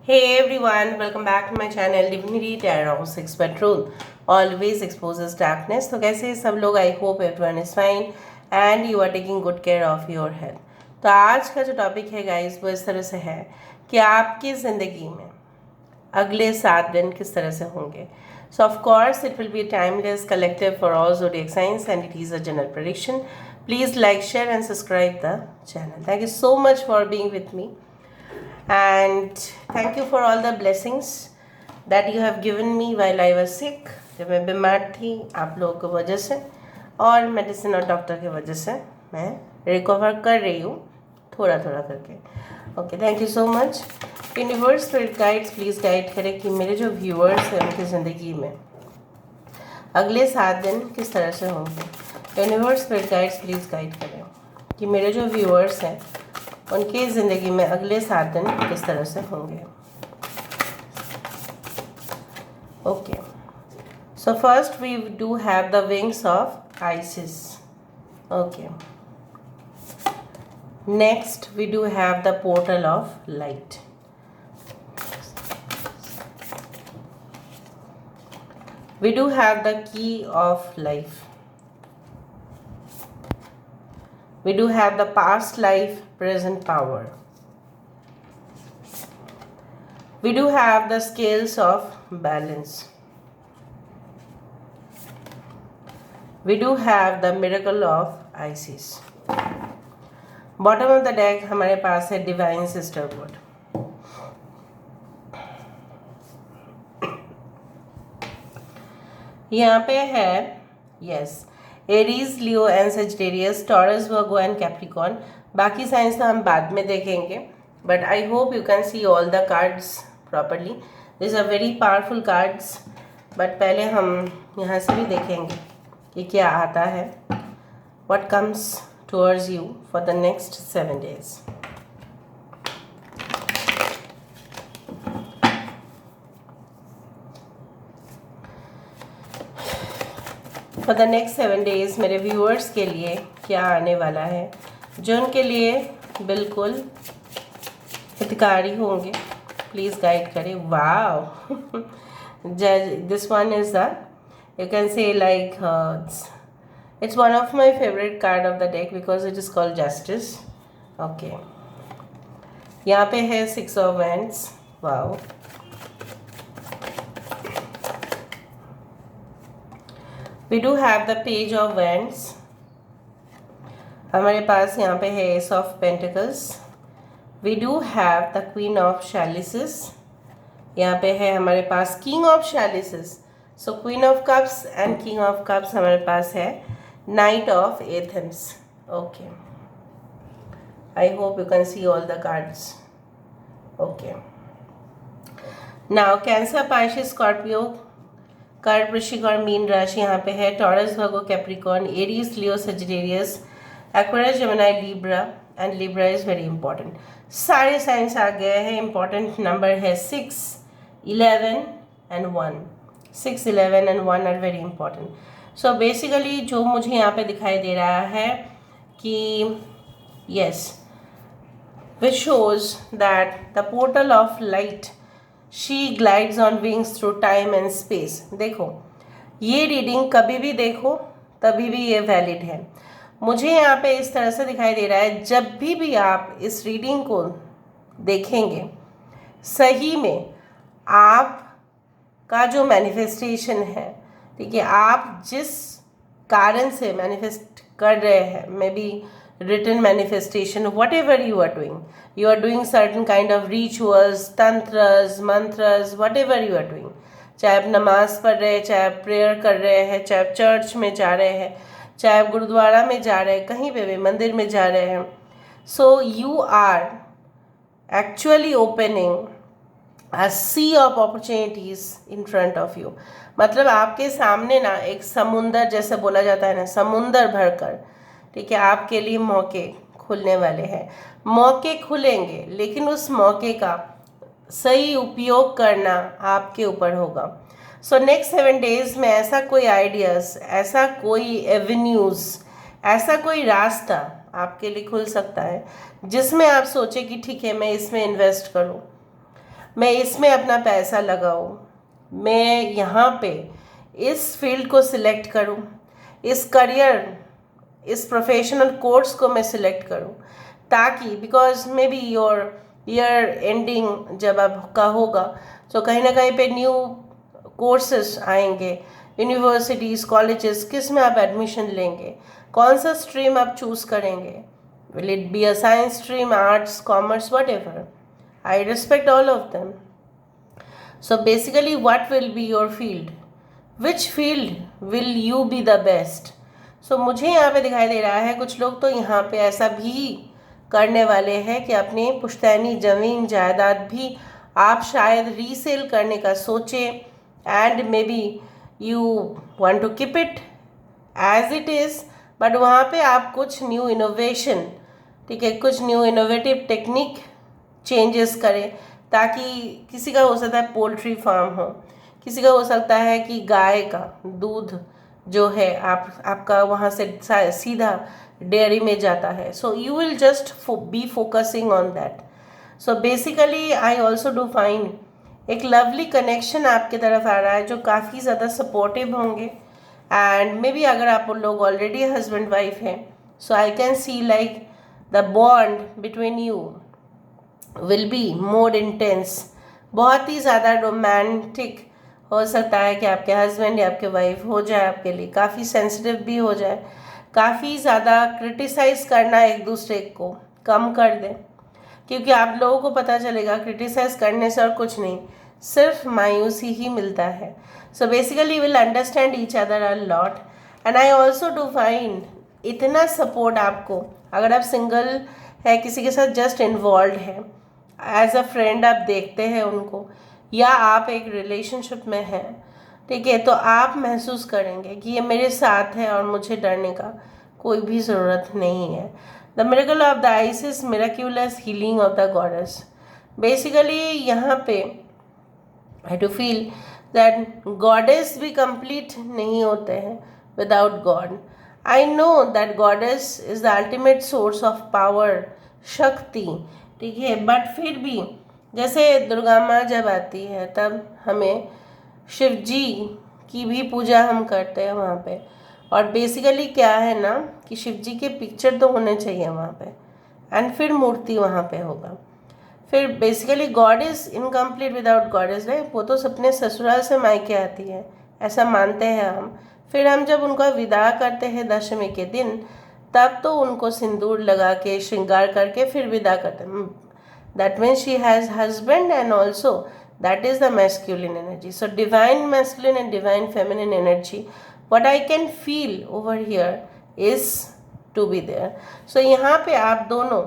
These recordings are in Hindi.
Hey everyone, welcome back to my channel Divinity Tarot 6 Patrol always exposes darkness. तो कैसे हैं सब लोग? I hope everyone is fine and you are taking good care of your health. तो आज का जो टॉपिक है गाइस वो इस तरह से है कि आपकी ज़िंदगी में अगले 7 दिन किस तरह से होंगे. So of course it will be timeless collective for all zodiac signs and it is a general prediction. Please like, share and subscribe the channel. Thank you so much for being with me. And thank you for all the blessings that you have given me while I was sick. जब मैं बीमार थी आप लोगों की वजह से और मेडिसिन और डॉक्टर की वजह से मैं रिकवर कर रही हूँ थोड़ा थोड़ा करके. Okay, thank you so much. Universe spirit guides please guide करें कि मेरे जो व्यूअर्स हैं उनकी ज़िंदगी में अगले 7 दिन किस तरह से होंगे. Universe spirit guides please guide करें कि मेरे जो व्यूअर्स हैं उनकी ज़िंदगी में अगले 7 दिन किस तरह से होंगे. Okay, so first we do have the wings of Isis. Okay, next we do have the portal of light. We do have the key of life. We do have the past life, present power. We do have the scales of balance. We do have the miracle of Isis. Bottom of the deck हमारे पास है Divine Sisterhood. यहाँ पे है yes Aries, Leo and Sagittarius, Taurus, Virgo and Capricorn. बाकी साइंस तो हम बाद में देखेंगे but I hope you can see all the cards properly. This are very powerful cards बट पहले हम यहाँ से भी देखेंगे कि क्या आता है. What comes towards you for the next 7 days. For the next 7 days मेरे व्यूअर्स के लिए क्या आने वाला है जो उनके लिए बिल्कुल हितकारी होंगे. प्लीज़ गाइड करें. Wow, this one is the you can से like it's one of my favourite card of the deck because it is called justice. Okay, यहाँ पे है 6 of Wands. Wow, We do have the Page of Wands. हमारे पास यहाँ पे है Ace of Pentacles. We do have the Queen of Chalices. यहाँ पे है हमारे पास King of Chalices. So Queen of Cups and King of Cups हमारे पास है Knight of Athens. Okay. I hope you can see all the cards. Okay. Now Cancer, Pisces, Scorpio, कर्क, वृश्चिक और मीन राशि यहाँ पे है. Taurus, Virgo, Capricorn, Aries, Leo, Sagittarius, Aquarius, Gemini, Libra and Libra is very important. सारे साइंस आ गए हैं. इंपॉर्टेंट नंबर है 6, 11 and 1. 6, 11 and 1 are very important. So basically जो मुझे यहाँ पे दिखाई दे रहा है कि yes which shows that the portal of light she glides on wings through time and space. देखो, ये रीडिंग कभी भी देखो तभी भी ये वैलिड है. मुझे यहाँ पे इस तरह से दिखाई दे रहा है जब भी आप इस रीडिंग को देखेंगे सही में आपका जो मैनिफेस्टेशन है, ठीक है, आप जिस कारण से मैनिफेस्ट कर रहे हैं, may be written manifestation, whatever you are doing certain kind of rituals, tantras, mantras, whatever you are doing. चाहे आप नमाज पढ़ रहे हैं, चाहे आप प्रेयर कर रहे हैं, चाहे आप चर्च में जा रहे हैं, चाहे आप गुरुद्वारा में जा रहे हैं, कहीं पे भी मंदिर में जा रहे हैं. So you are actually opening a sea of opportunities in front of you. मतलब आपके सामने ना एक समुंदर, जैसे बोला जाता है ना, समुंदर भरकर, ठीक है, आपके लिए मौके खुलने वाले हैं. मौके खुलेंगे लेकिन उस मौके का सही उपयोग करना आपके ऊपर होगा. सो नेक्स्ट 7 days में ऐसा कोई आइडियाज़, ऐसा कोई एवेन्यूज़, ऐसा कोई रास्ता आपके लिए खुल सकता है जिसमें आप सोचें कि ठीक है मैं इसमें इन्वेस्ट करूं. मैं इसमें अपना पैसा लगाऊं, मैं यहाँ पे इस फील्ड को सिलेक्ट करूं, इस करियर, इस प्रोफेशनल कोर्स को मैं सिलेक्ट करूं, ताकि because may be your year ending जब आपका होगा तो कहीं ना कहीं पे न्यू कोर्सेस आएंगे, यूनिवर्सिटीज़, कॉलेजेस, किस में आप एडमिशन लेंगे, कौन सा स्ट्रीम आप चूज़ करेंगे, will it be a science stream, arts, commerce, what ever, I respect all of them. So basically what will be your field? Which field will you be the best? So मुझे यहाँ पे दिखाई दे रहा है कुछ लोग तो यहाँ पे ऐसा भी करने वाले हैं कि अपनी पुश्तैनी ज़मीन जायदाद भी आप शायद रीसेल करने का सोचें, and may be you want to keep it as it is, but वहाँ पे आप कुछ न्यू इनोवेशन, ठीक है, कुछ न्यू इनोवेटिव टेक्निक चेंजेस करें, ताकि किसी का हो सकता है पोल्ट्री फार्म हो, किसी का हो सकता है कि गाय का दूध जो है आपका वहाँ से सीधा डेयरी में जाता है. So you will just be focusing on that. So basically I also do find एक लवली कनेक्शन आपकी तरफ आ रहा है जो काफ़ी ज़्यादा सपोर्टिव होंगे, एंड मे बी अगर आप लोग ऑलरेडी हस्बैंड वाइफ हैं, so I can see like the bond between you will be more intense. बहुत ही ज़्यादा रोमांटिक हो सकता है कि आपके हस्बैंड या आपके वाइफ हो जाए आपके लिए, काफ़ी सेंसिटिव भी हो जाए, काफ़ी ज़्यादा क्रिटिसाइज़ करना एक दूसरे को कम कर दें, क्योंकि आप लोगों को पता चलेगा क्रिटिसाइज़ करने से और कुछ नहीं, सिर्फ मायूसी ही मिलता है. So basically will understand each other a lot, and I also do find इतना सपोर्ट आपको, अगर आप सिंगल है, किसी के साथ जस्ट इन्वॉल्व है, एज अ फ्रेंड आप देखते हैं उनको, या आप एक रिलेशनशिप में हैं, ठीक है, तो आप महसूस करेंगे कि ये मेरे साथ है और मुझे डरने का कोई भी ज़रूरत नहीं है. The miracle of the ice is miraculous healing of the goddess. Basically यहाँ पे I too feel that goddess भी कंप्लीट नहीं होते हैं without god. I know that goddess is the ultimate source of power, Shakti, ठीक है, बट फिर भी जैसे दुर्गा माँ जब आती है तब हमें शिव जी की भी पूजा हम करते हैं वहाँ पे, और बेसिकली क्या है ना कि शिव जी के पिक्चर तो होने चाहिए वहाँ पे, एंड फिर मूर्ति वहाँ पे होगा. फिर basically God is incomplete without goddess, right. वो तो अपने ससुराल से मायके आती है, ऐसा मानते हैं हम. फिर हम जब उनका विदा करते हैं दशमी के दिन, तब तो उनको सिंदूर लगा के श्रृंगार करके फिर विदा करते हैं. That means she has husband, and also that is the masculine energy. So divine masculine and divine feminine energy, what I can feel over here is to be there. So यहाँ पे आप दोनों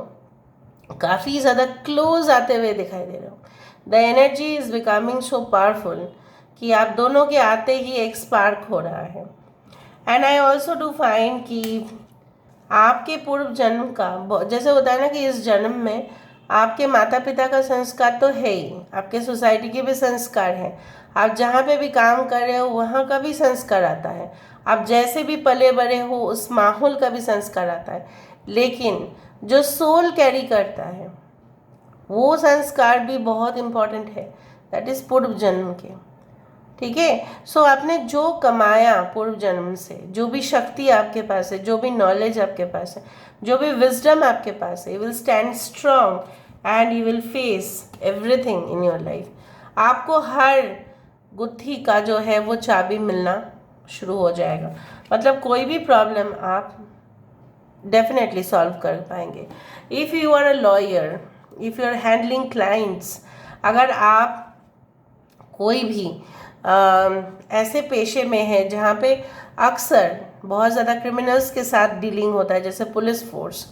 काफ़ी ज़्यादा क्लोज आते हुए दिखाई दे रहे हो. The energy is becoming so powerful कि आप दोनों के आते ही एक स्पार्क हो रहा है. And I also do find कि आपके पूर्व जन्म का जैसे होता है ना कि इस जन्म में आपके माता पिता का संस्कार तो है ही, आपके सोसाइटी के भी संस्कार हैं, आप जहाँ पे भी काम कर रहे हो वहाँ का भी संस्कार आता है, आप जैसे भी पले बड़े हो उस माहौल का भी संस्कार आता है. लेकिन जो सोल कैरी करता है वो संस्कार भी बहुत इम्पॉर्टेंट है, दैट इज़ पूर्व जन्म के, ठीक है. सो आपने जो कमाया पूर्व जन्म से, जो भी शक्ति आपके पास है, जो भी नॉलेज आपके पास है, जो भी विजडम आपके पास है, you will stand strong and you will face everything in your life. आपको हर गुत्थी का जो है वो चाबी मिलना शुरू हो जाएगा, मतलब कोई भी प्रॉब्लम आप डेफिनेटली सॉल्व कर पाएंगे. If you are a lawyer, if you are handling clients, अगर आप कोई भी ऐसे पेशे में है जहाँ पे अक्सर बहुत ज़्यादा क्रिमिनल्स के साथ डीलिंग होता है, जैसे police force,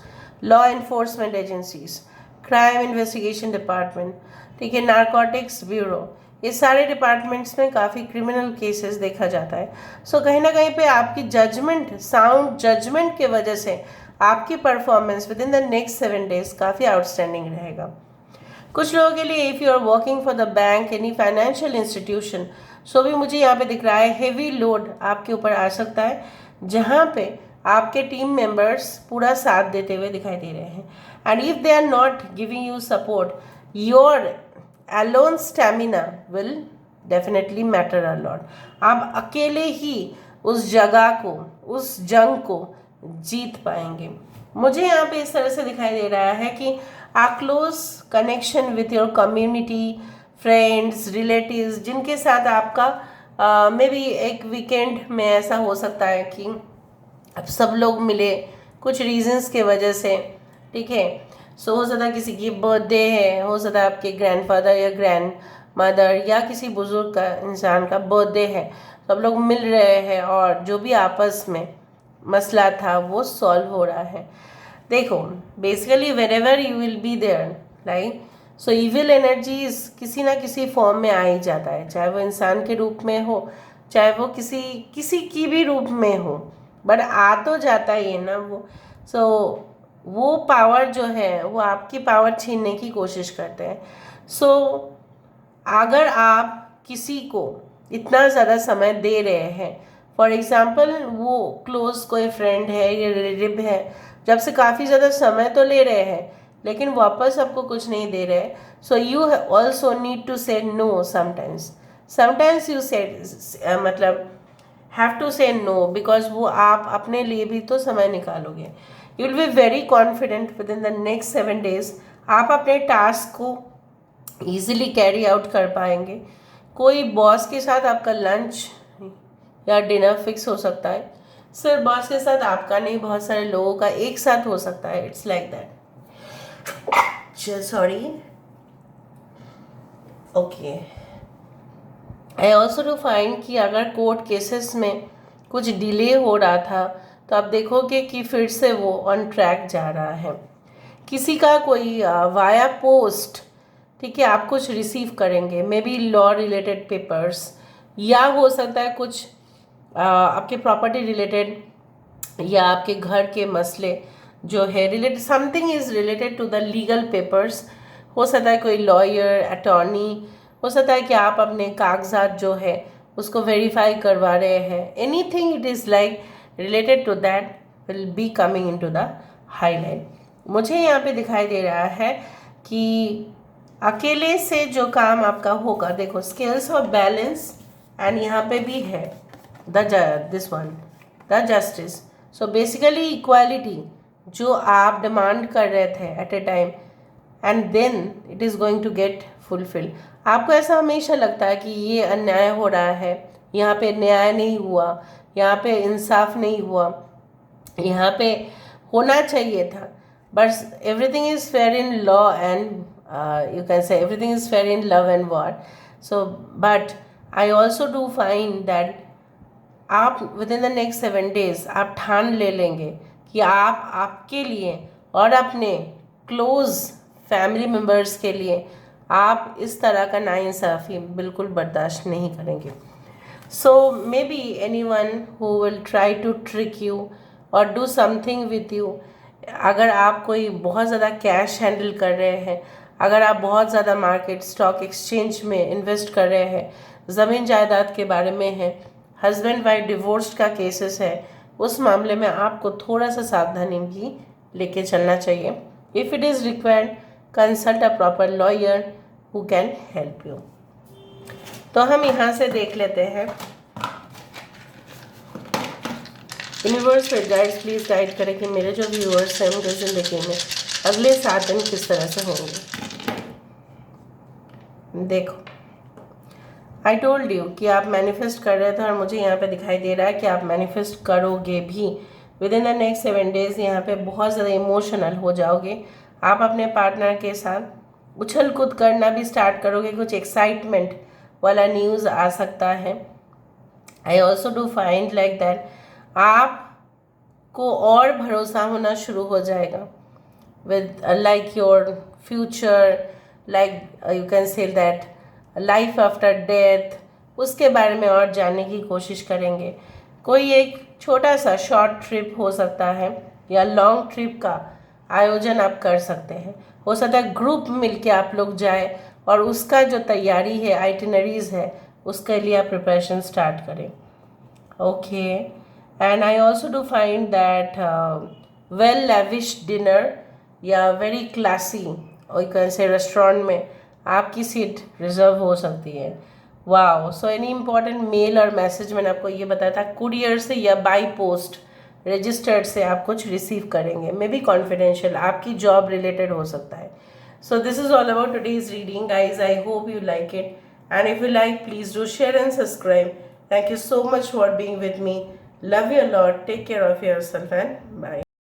law enforcement agencies, crime investigation department, ठीक है, नारकोटिक्स ब्यूरो, ये सारे डिपार्टमेंट्स में काफ़ी क्रिमिनल केसेस देखा जाता है. सो कहीं ना कहीं पे आपकी जजमेंट, साउंड जजमेंट के वजह से आपकी performance within the next 7 days काफ़ी आउटस्टैंडिंग रहेगा. कुछ लोगों के लिए if you are working for the bank, any financial institution, so भी मुझे यहाँ पे दिख रहा है हेवी लोड आपके ऊपर आ सकता है, जहाँ पे आपके टीम मेंबर्स पूरा साथ देते हुए दिखाई दे रहे हैं. And if they are not giving you support, your alone stamina will definitely matter a lot. आप अकेले ही उस जगह को, उस जंग को जीत पाएंगे. मुझे यहाँ पे इस तरह से दिखाई दे रहा है कि a close connection with your community, friends, relatives, जिनके साथ आपका मे बी एक वीकेंड में ऐसा हो सकता है कि अब सब लोग मिले कुछ रीजंस के वजह से. ठीक है, सो हो सकता है किसी की बर्थडे है, हो सकता है आपके ग्रैंडफादर या ग्रैंड मदर या किसी बुजुर्ग का इंसान का बर्थडे है. सब लोग मिल रहे हैं और जो भी आपस में मसला था वो सॉल्व हो रहा है. देखो, basically wherever you will be there, right. So evil energies किसी ना किसी फॉर्म में आ ही जाता है, चाहे वो इंसान के रूप में हो, चाहे वो किसी की भी रूप में हो, बट आ तो जाता ही है ना वो. सो वो पावर जो है वो आपकी पावर छीनने की कोशिश करते हैं. सो अगर आप किसी को इतना ज़्यादा समय दे रहे हैं, फॉर एग्ज़ाम्पल वो क्लोज कोई फ्रेंड है या रिलेटिव है, जब से काफ़ी ज़्यादा समय तो ले रहे हैं लेकिन वापस आपको कुछ नहीं दे रहे, so you also need to say no sometimes you say मतलब have to say no, because वो आप अपने लिए भी तो समय निकालोगे. You will be very confident within the next 7 days. आप अपने टास्क को ईजिली कैरी आउट कर पाएंगे. कोई बॉस के साथ आपका लंच या डिनर फिक्स हो सकता है. सिर्फ बॉस के साथ आपका नहीं, बहुत सारे लोगों का एक साथ हो सकता है. It's like that. Sorry. Okay, I also do find कि अगर कोर्ट केसेस में कुछ डिले हो रहा था तो आप देखोगे कि फिर से वो ऑन ट्रैक जा रहा है. किसी का कोई वाया पोस्ट, ठीक है, आप कुछ रिसीव करेंगे, may be law related papers, या हो सकता है कुछ आपके प्रॉपर्टी रिलेटेड या आपके घर के मसले जो है related, something is related to the legal papers. हो सकता है कोई लॉयर, अटॉर्नी, हो सकता है कि आप अपने कागजात जो है उसको वेरीफाई करवा रहे हैं. Anything it is like related to that will be coming into the highlight. मुझे यहाँ पे दिखाई दे रहा है कि अकेले से जो काम आपका होगा, देखो स्केल्स ऑफ बैलेंस, एंड यहाँ पे भी है this one the justice. So basically equality जो आप डिमांड कर रहे थे at a time, and then it is going to get fulfil. आपको ऐसा हमेशा लगता है कि ये अन्याय हो रहा है, यहाँ पे न्याय नहीं हुआ, यहाँ पे इंसाफ नहीं हुआ, यहाँ पे होना चाहिए था. But everything is fair in law and you can say everything is fair in love and war. So but I also do find that आप within the next 7 days आप ठान ले लेंगे कि आप आपके लिए और अपने क्लोज फैमिली मेम्बर्स के लिए आप इस तरह का नाइंसाफ़ी बिल्कुल बर्दाश्त नहीं करेंगे. So may be any one who will try to trick you और डू समथिंग विथ यू. अगर आप कोई बहुत ज़्यादा कैश हैंडल कर रहे हैं, अगर आप बहुत ज़्यादा मार्केट, स्टॉक एक्सचेंज में इन्वेस्ट कर रहे हैं, ज़मीन जायदाद के बारे में है, हस्बैंड वाइफ डिवोर्स का केसेस है, उस मामले में आपको थोड़ा सा सावधानी भी लेके चलना चाहिए. If it is required, consult a proper lawyer who can help you. तो हम यहाँ से देख लेते हैं. यूनिवर्स फिर गाइड्स प्लीज़ गाइड करें कि मेरे जो व्यूअर्स हैं उनके ज़िंदगी में अगले 7 दिन किस तरह से होंगे. देखो, आई टोल्ड यू कि आप मैनिफेस्ट कर रहे थे और मुझे यहाँ पे दिखाई दे रहा है कि आप मैनिफेस्ट करोगे भी. With in the next 7 days यहाँ पे बहुत ज़्यादा इमोशनल हो जाओगे. आप अपने पार्टनर के साथ उछल कूद करना भी स्टार्ट करोगे. कुछ एक्साइटमेंट वाला न्यूज़ आ सकता है. आई also do find like that आपको और भरोसा होना शुरू हो जाएगा with like your future, like you can say that life after death, उसके बारे में और जानने की कोशिश करेंगे. कोई एक छोटा सा शॉर्ट ट्रिप हो सकता है या लॉन्ग ट्रिप का आयोजन आप कर सकते हैं. हो सकता है ग्रुप मिलके आप लोग जाए और उसका जो तैयारी है, आइटिनरीज है, उसके लिए आप प्रिपरेशन स्टार्ट करें. Okay, and I also do find that well lavish dinner या वेरी क्लासी और यू कैन से रेस्टोरेंट में आपकी सीट रिजर्व हो सकती है। Wow, so any important mail और मैसेज, मैंने आपको ये बताया था, कुरियर से या बाई पोस्ट रजिस्टर्ड से आप कुछ रिसीव करेंगे, मे बी कॉन्फिडेंशियल, आपकी जॉब रिलेटेड हो सकता है। So this is all about today's reading, guys. I hope you like it. And if you like, please do share and subscribe. Thank you so much for being with me. Love you a lot. Take care of yourself and